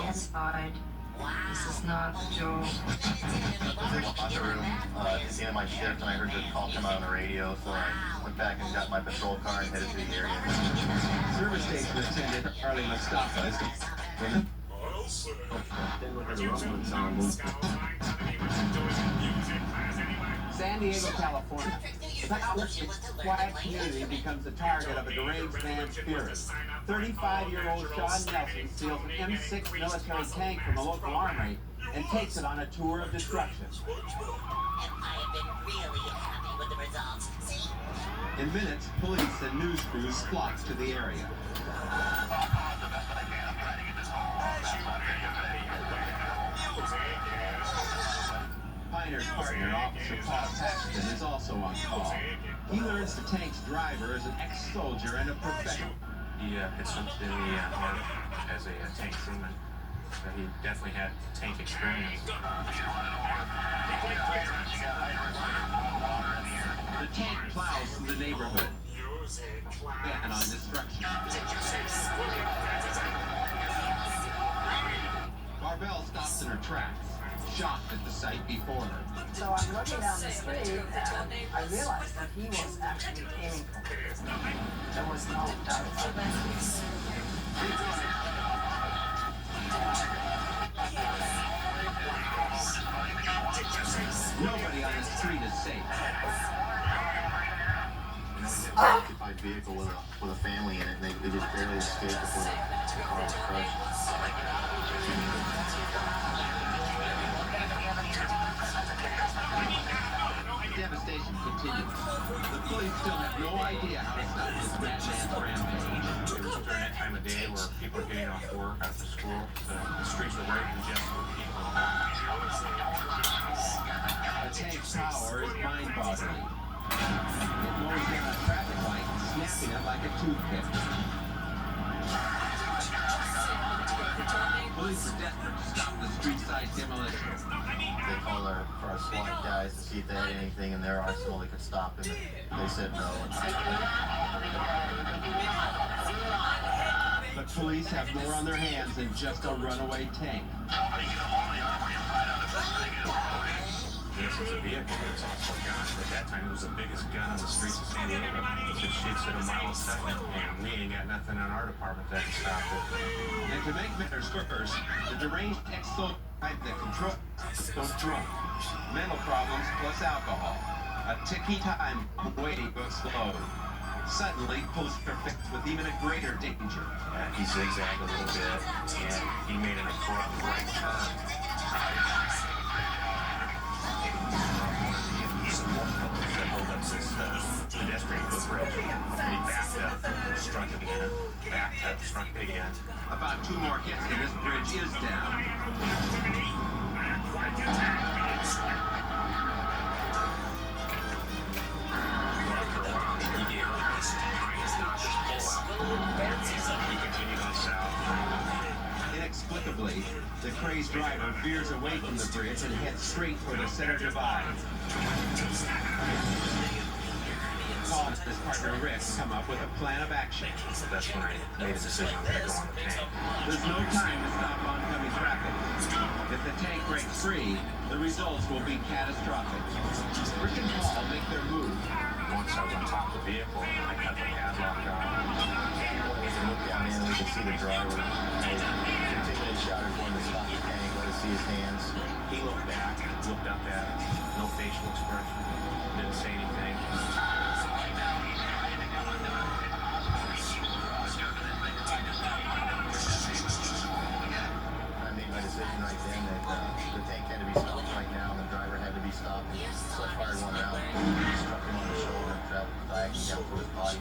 inside. This is not a joke. I was in the locker room at the end of my shift, and I heard the call come out on the radio, so I went back and got my patrol car and headed to the area. Service station attendant Harley Mustafa is then look at the rumbling sound. San Diego, California. The quiet community becomes the target of a deranged man's fury. 35-year-old Sean Nelson steals an M6 military tank from a local armory and takes it on a tour of destruction. And I have been really happy with the results. See? In minutes, police and news crews flock to the area. Piner's partner, Officer Paul Paxton, is also on call. He learns the tank's driver is an ex-soldier and a professional. He had served in the Army as a tank crewman. He definitely had tank experience. The tank plows through the neighborhood and on destruction. Barbell stops in her tracks, shocked at the sight before her. So I'm looking down the street and I realized that he was actually aiming for me. There was no doubt about it. Nobody on the street is safe. Occupied vehicle with a family in it, and they just barely escaped before the car was crushed. Devastation continues. The police still have no idea how to stop this madman's rampage. It was during that time of day where people are getting off work after school. The streets were right congested with people. The tank's power is mind-boggling. It mows down a traffic light, snapping it like a toothpick. Police are desperate to stop the street-side demolition. They called our SWAT guys to see if they had anything in their arsenal that could stop him. They said no. But police have more on their hands than just a runaway tank. Yes, it's a vehicle, but it's also a gun. At that time, it was the biggest gun on the streets of San Diego. It shoots at a mile a second, and we ain't got nothing on our department that can stop it. And to make matters worse, the deranged ex-soldier that control goes drunk. Mental problems plus alcohol. A ticky time waiting to explode. Suddenly, police are faced with even a greater danger. He zigzagged a little bit, and he made an abrupt right turn. That hold up this pedestrian footbridge, and he backed up, struck it again, backed up, struck it again. About 2 more hits and this bridge is down. Inexplicably, the crazed driver veers away from the bridge and heads straight for the center divide. Paul and his partner Rick come up with a plan of action. That's when I made a decision I'm going to go on the tank. There's no time to stop oncoming traffic. If the tank breaks free, the results will be catastrophic. Rick and Paul make their move. Once I was on top of the vehicle, I cut the padlock off. We can look down in and we can see the driver. Continually shouted for him to stop the tank, let us see his hands. He looked back, looked up at us, no facial expression, didn't say anything. I made my decision right then that the tank had to be stopped right now, and the driver had to be stopped. So I fired one round, struck him on the shoulder, and traveled diagonally down through his body.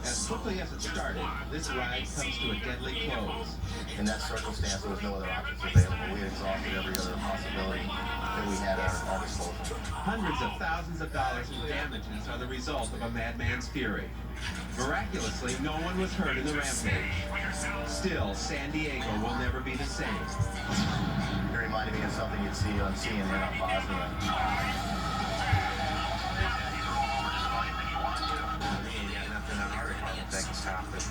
As quickly as it started, this ride comes to a deadly close. In that circumstance, there was no other options available. We had exhausted every other possibility that we had at our disposal. Hundreds of thousands of dollars in damages are the result of a madman's fury. Miraculously, no one was hurt in the rampage. Still, San Diego will never be the same. It reminded me of something you'd see on CNN on Bosnia. We ain't got nothing on our department that can stop it.